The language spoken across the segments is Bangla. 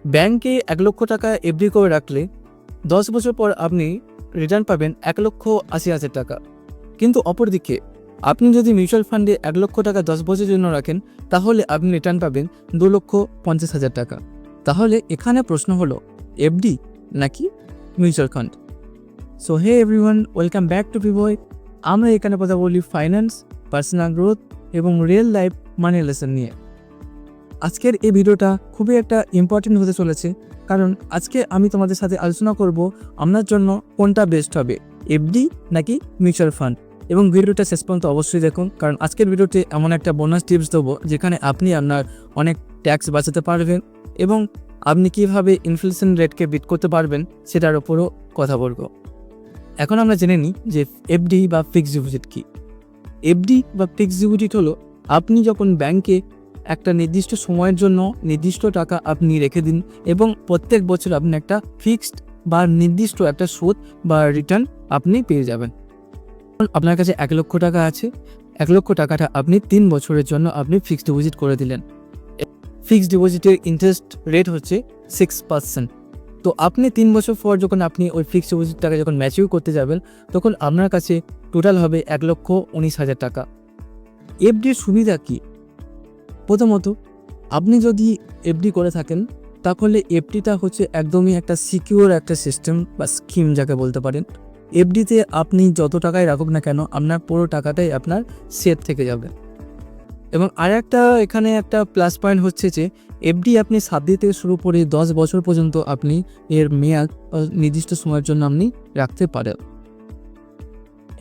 ব্যাংকে ১ লক্ষ টাকা এফডি করে রাখলে 10 বছর পর আপনি রিটার্ন পাবেন ১,৮০,০০০ টাকা। কিন্তু অপরদিকে আপনি যদি মিউচুয়াল ফান্ডে ১ লক্ষ টাকা 10 বছরের জন্য রাখেন, তাহলে আপনি রিটার্ন পাবেন ২,৫০,০০০ টাকা। তাহলে এখানে প্রশ্ন হলো এফডি নাকি mutual fund? So hey everyone, welcome back to পিভয়। আমরা এখানে কথা বলি ফাইন্যান্স, পার্সোনাল গ্রোথ এবং রিয়েল লাইফ মানি লেসন নিয়ে। আজকের এই ভিডিওটা খুবই একটা ইম্পর্টেন্ট হতে চলেছে, কারণ আজকে আমি তোমাদের সাথে আলোচনা করব আপনার জন্য কোনটা বেস্ট হবে, এফডি নাকি মিউচুয়াল ফান্ড। এবং ভিডিওটা শেষ পর্যন্ত অবশ্যই দেখুন, কারণ আজকের ভিডিওতে এমন একটা বোনাস টিপস দেবো যেখানে আপনি আপনার অনেক ট্যাক্স বাঁচাতে পারবেন এবং আপনি কিভাবে ইনফ্লেশন রেটকে বিট করতে পারবেন সেটার উপরও কথা বলবো। এখন আমরা জেনে নিই যে এফডি বা ফিক্সড ডিপোজিট কী। এফডি বা ফিক্সড ডিপোজিট হলো আপনি যখন ব্যাংকে একটা নির্দিষ্ট সময়ের জন্য নির্দিষ্ট টাকা আপনি রেখে দিন এবং প্রত্যেক বছর আপনি একটা ফিক্সড বা নির্দিষ্ট একটা সুদ বা রিটার্ন আপনি পেয়ে যাবেন। আপনার কাছে ১ লক্ষ টাকা আছে, ১ লক্ষ টাকাটা আপনি ৩ বছরের জন্য আপনি ফিক্সড ডিপোজিট করে দিলেন। ফিক্সড ডিপোজিটের ইন্টারেস্ট রেট হচ্ছে 6%। তো আপনি ৩ বছর পর যখন আপনি ওই ফিক্সড ডিপোজিট টাকা যখন ম্যাচিউর করতে যাবেন, তখন আপনার কাছে টোটাল হবে ১,১৯,০০০ টাকা। এফডির সুবিধা কী? প্রথমত, আপনি যদি এফডি করে থাকেন তাহলে এফডিটা হচ্ছে একদমই একটা সিকিউর একটা সিস্টেম বা স্কিম যাকে বলতে পারেন। এফডিতে আপনি যত টাকাই রাখুক না কেন, আপনার পুরো টাকাটাই আপনার সেফ থেকে যাবে। এবং আরেকটা এখানে একটা প্লাস পয়েন্ট হচ্ছে যে এফডি আপনি 7 দিন থেকে শুরু করে 10 বছর পর্যন্ত আপনি এর মেয়াদ নির্দিষ্ট সময়ের জন্য আপনি রাখতে পারেন।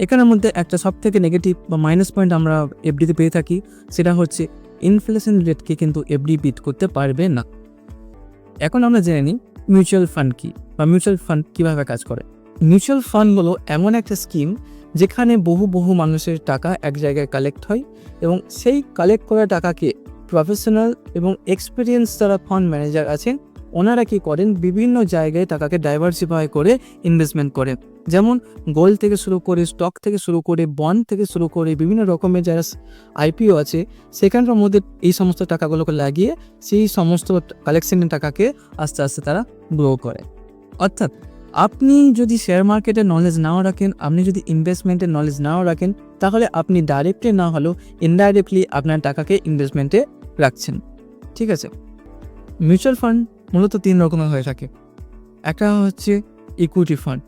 এখানের মধ্যে একটা সব থেকে নেগেটিভ বা মাইনাস পয়েন্ট আমরা এফডিতে পেয়ে থাকি, সেটা হচ্ছে ইনফ্লেশন রেটকে কিন্তু এফডি বিট করতে পারবে না। এখন আমরা জেনে নিই মিউচুয়াল ফান্ড কী বা মিউচুয়াল ফান্ড কীভাবে কাজ করে। মিউচুয়াল ফান্ড হলো এমন একটা স্কিম যেখানে বহু মানুষের টাকা এক জায়গায় কালেক্ট হয় এবং সেই কালেক্ট করা টাকাকে প্রফেশনাল এবং এক্সপিরিয়েন্স যারা ফান্ড ম্যানেজার আছেন ওনারা কী করেন, বিভিন্ন জায়গায় টাকাকে ডাইভার্সিফাই করে ইনভেস্টমেন্ট করেন। যেমন গোল্ড থেকে শুরু করে, স্টক থেকে শুরু করে, বন্ড থেকে শুরু করে বিভিন্ন রকমের যারা আইপিও আছে সেখানটার মধ্যে এই সমস্ত টাকাগুলোকে লাগিয়ে সেই সমস্ত কালেকশনের টাকাকে আস্তে আস্তে তারা গ্রো করে। অর্থাৎ আপনি যদি শেয়ার মার্কেটের নলেজ নাও রাখেন, আপনি যদি ইনভেস্টমেন্টের নলেজ নাও রাখেন, তাহলে আপনি ডাইরেক্টলি না হলেও ইনডাইরেক্টলি আপনার টাকাকে ইনভেস্টমেন্টে রাখছেন। ঠিক আছে। মিউচুয়াল ফান্ড মূলত 3 রকমের হয়ে থাকে। একটা হচ্ছে ইকুইটি ফান্ড,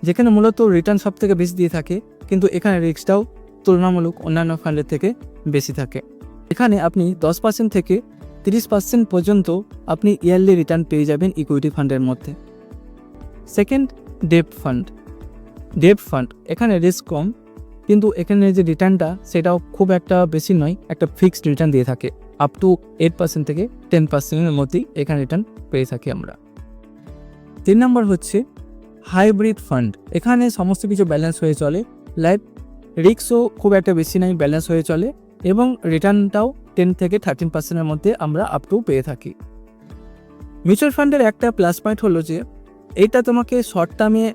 যেখানে মূলত রিটার্ন সব থেকে বেশি দিয়ে থাকে, কিন্তু এখানে রিস্কটাও তুলনামূলক অন্যান্য ফান্ডের থেকে বেশি থাকে। এখানে আপনি 10% থেকে 30% পর্যন্ত আপনি ইয়ারলি রিটার্ন পেয়ে যাবেন ইকুইটি ফান্ডের মধ্যে। Second, date fund. Date fund এখানে রিস্ক কম, কিন্তু এখানে যে রিটার্নটা সেটাও খুব একটা বেশি নয়, একটা ফিক্সড রিটার্ন দিয়ে থাকে। আপ টু 8% থেকে 10%-এর মধ্যেই এখানে রিটার্ন পেয়ে থাকি আমরা। 3 নম্বর হচ্ছে হাইব্রিড ফান্ড। এখানে সমস্ত কিছু ব্যালেন্স হয়ে চলে, লাইফ রিস্কও খুব একটা বেশি নাই, ব্যালেন্স হয়ে চলে এবং রিটার্নটাও 10 থেকে 13%-এর মধ্যে আমরা আপ টু পেয়ে থাকি। মিউচুয়াল ফান্ডের একটা প্লাস পয়েন্ট হলো যে এইটা তোমাকে শর্ট টার্মে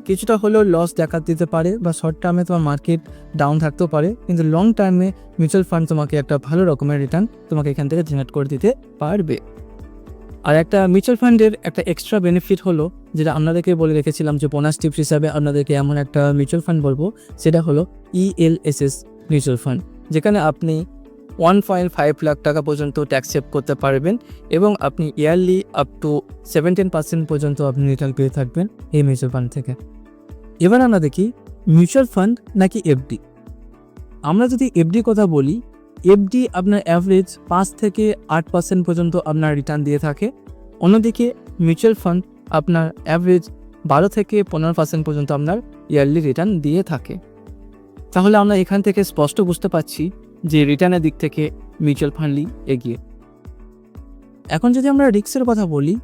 কিছুটা হলেও লস দেখা দিতে পারে বা শর্ট টার্মে তোমার মার্কেট ডাউন থাকতেও পারে, কিন্তু লং টার্মে মিউচুয়াল ফান্ড তোমাকে একটা ভালো রকমের রিটার্ন তোমাকে এখান থেকে জেনারেট করে দিতে পারবে। আর একটা মিউচুয়াল ফান্ডের একটা এক্সট্রা বেনিফিট হলো, যেটা আপনাদেরকে বলে রেখেছিলাম যে বোনাস টিপস হিসাবে আপনাদেরকে এমন একটা মিউচুয়াল ফান্ড বলবো, সেটা হলো ELSS মিউচুয়াল ফান্ড, যেখানে আপনি 1.5 লাখ টাকা পর্যন্ত ট্যাক্স সেভ করতে পারবেন এবং আপনি ইয়ারলি আপ টু 17% পর্যন্ত আপনি রিটার্ন পেয়ে থাকবেন এই মিউচুয়াল ফান্ড থেকে। এবার আমরা দেখি মিউচুয়াল ফান্ড নাকি এফডি। আমরা যদি এফডি কথা বলি, এফডি আপনার অ্যাভারেজ 5 থেকে 8% পর্যন্ত আপনার রিটার্ন দিয়ে থাকে। অন্যদিকে মিউচুয়াল ফান্ড আপনার অ্যাভারেজ 12 থেকে 15% পর্যন্ত আপনার ইয়ারলি রিটার্ন দিয়ে থাকে। তাহলে আমরা এখান থেকে স্পষ্ট বুঝতে পারছি যে রিটার্নের দিক থেকে মিউচুয়াল ফান্ডই এগিয়ে। এখন যদি আমরা রিস্কের কথা বলি,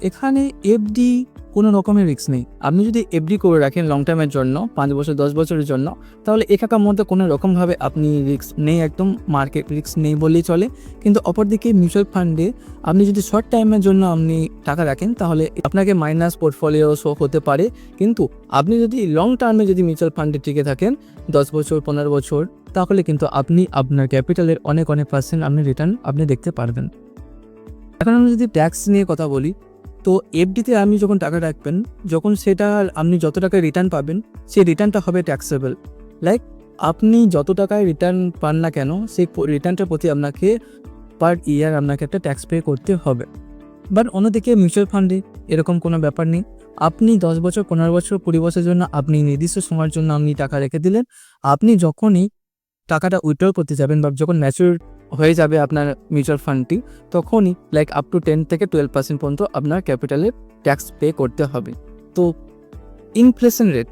এখানে এফডি কোনো রকমের রিস্ক নেই। আপনি যদি এফডি করে রাখেন লং টার্মের জন্য 5 বছর 10 বছরের জন্য, তাহলে এখানকার মধ্যে কোনো রকমভাবে আপনি রিস্ক নেই, একদম মার্কেট রিস্ক নেই বললেই চলে। কিন্তু অপরদিকে মিউচুয়াল ফান্ডে আপনি যদি শর্ট টাইমের জন্য আপনি টাকা রাখেন, তাহলে আপনাকে মাইনাস পোর্টফোলিও শো হতে পারে। কিন্তু আপনি যদি লং টার্মে যদি মিউচুয়াল ফান্ডে টিকে থাকেন 10 বছর 15 বছর, তাহলে কিন্তু আপনি আপনার ক্যাপিটালের অনেক % আপনি রিটার্ন আপনি দেখতে পারবেন। এখন আমি যদি ট্যাক্স নিয়ে কথা বলি, তো এফডিতে আপনি যখন টাকা রাখবেন, যখন সেটা আপনি যত টাকা রিটার্ন পাবেন, সেই রিটার্নটা হবে ট্যাক্সেবল। লাইক আপনি যত টাকায় রিটার্ন পান না কেন, সেই রিটার্নটার প্রতি আপনাকে পার ইয়ার আপনাকে একটা ট্যাক্স পে করতে হবে। বাট অন্যদিকে মিউচুয়াল ফান্ডে এরকম কোনো ব্যাপার নেই। আপনি 10 বছর, 15 বছর, 20 বছরের জন্য আপনি নির্দিষ্ট সময়ের জন্য আপনি টাকা রেখে দিলেন। আপনি যখনই টাকাটা উইথড্র করতে যাবেন বা যখন ম্যাচিউর হয়ে যাবে আপনার মিউচুয়াল ফান্ডটি, তখনই লাইক আপ টু 10 থেকে 12% পর্যন্ত আপনার ক্যাপিটালের ট্যাক্স পে করতে হবে। তো ইনফ্লেশন রেট,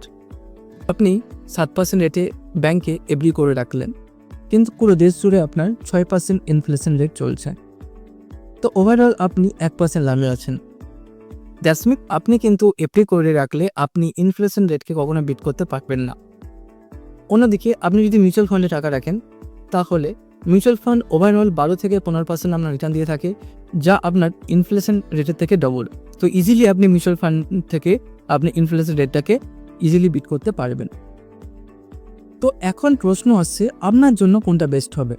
আপনি 7% রেটে ব্যাংকে এফডি করে রাখলেন, কিন্তু পুরো দেশ জুড়ে আপনার 6% ইনফ্লেশন রেট চলছে। তো ওভারঅল আপনি 1% লাভে আছেন। দ্যাটস মিন আপনি কিন্তু এফডি করে রাখলে আপনি ইনফ্লেশন রেটকে কখনো বিট করতে পারবেন না। অন্যদিকে আপনি যদি মিউচুয়াল ফান্ডে টাকা রাখেন, তাহলে মিউচুয়াল ফান্ড ওভারঅল 12 থেকে 15% আপনার রিটার্ন দিয়ে থাকে, যা আপনার ইনফ্লেশন রেটের থেকে ডবল। তো ইজিলি আপনি মিউচুয়াল ফান্ড থেকে আপনি ইনফ্লেশন রেটটাকে ইজিলি বিট করতে পারবেন। তো এখন প্রশ্ন আসছে, আপনার জন্য কোনটা বেস্ট হবে,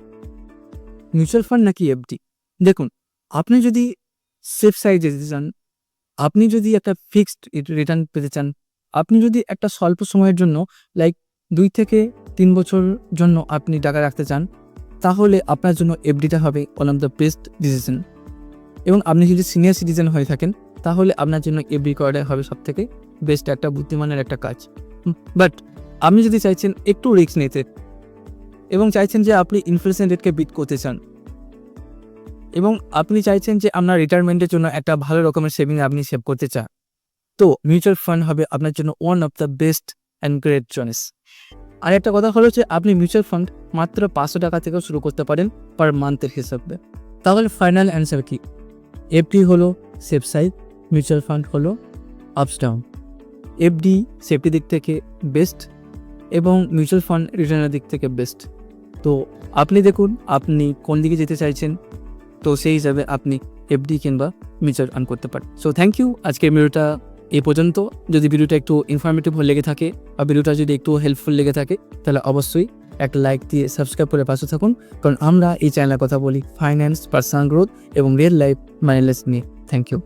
মিউচুয়াল ফান্ড নাকি এফডি? দেখুন, আপনি যদি সেফ সাইডে যেতে চান, আপনি যদি একটা ফিক্সড রিটার্ন পেতে চান, আপনি যদি একটা স্বল্প সময়ের জন্য লাইক 2 থেকে 3 বছর জন্য আপনি টাকা রাখতে চান, তাহলে আপনার জন্য এফডিটা হবে one of the best decision. এবং আপনি যদি সিনিয়র সিটিজেন হয়ে থাকেন, তাহলে আপনার জন্য এফডি করাটাই হবে সব থেকে বেস্ট একটা বুদ্ধিমানের একটা কাজ। বাট আপনি যদি চাইছেন একটু রিস্ক নিতে এবং চাইছেন যে আপনি ইনফ্লেশন রেটকে বিট করতে চান, এবং আপনি চাইছেন যে আপনার রিটায়ারমেন্টের জন্য একটা ভালো রকমের সেভিং আপনি সেভ করতে চান, তো মিউচুয়াল ফান্ড হবে আপনার জন্য one of the best and great choice. আর একটা কথা হলো যে আপনি মিউচুয়াল ফান্ড মাত্র 500 টাকা থেকেও শুরু করতে পারেন পার মান্থের হিসাবে। তাহলে ফাইনাল অ্যান্সার কি? এফডি হলো সেফ সাইড, মিউচুয়াল ফান্ড হলো আপস ডাউন। এফডি সেফটি দিক থেকে বেস্ট এবং মিউচুয়াল ফান্ড রিটার্নের দিক থেকে বেস্ট। তো আপনি দেখুন আপনি কোন দিকে যেতে চাইছেন, তো সেই হিসাবে আপনি এফডি কিংবা মিউচুয়াল ফান্ড করতে পারেন। সো থ্যাংক ইউ, আজকের ভিডিওটা এই পর্যন্ত। যদি ভিডিওটা একটু ইনফরমেটিভ লেগে থাকে বা ভিডিওটা যদি একটু হেল্পফুল লেগে থাকে, তাহলে অবশ্যই একটা লাইক দিয়ে সাবস্ক্রাইব করে পাশে থাকুন, কারণ আমরা এই চ্যানেলে কথা বলি ফাইন্যান্স, পার্সোনাল গ্রোথ এবং রিয়েল লাইফ মানি নিয়ে। Thank you.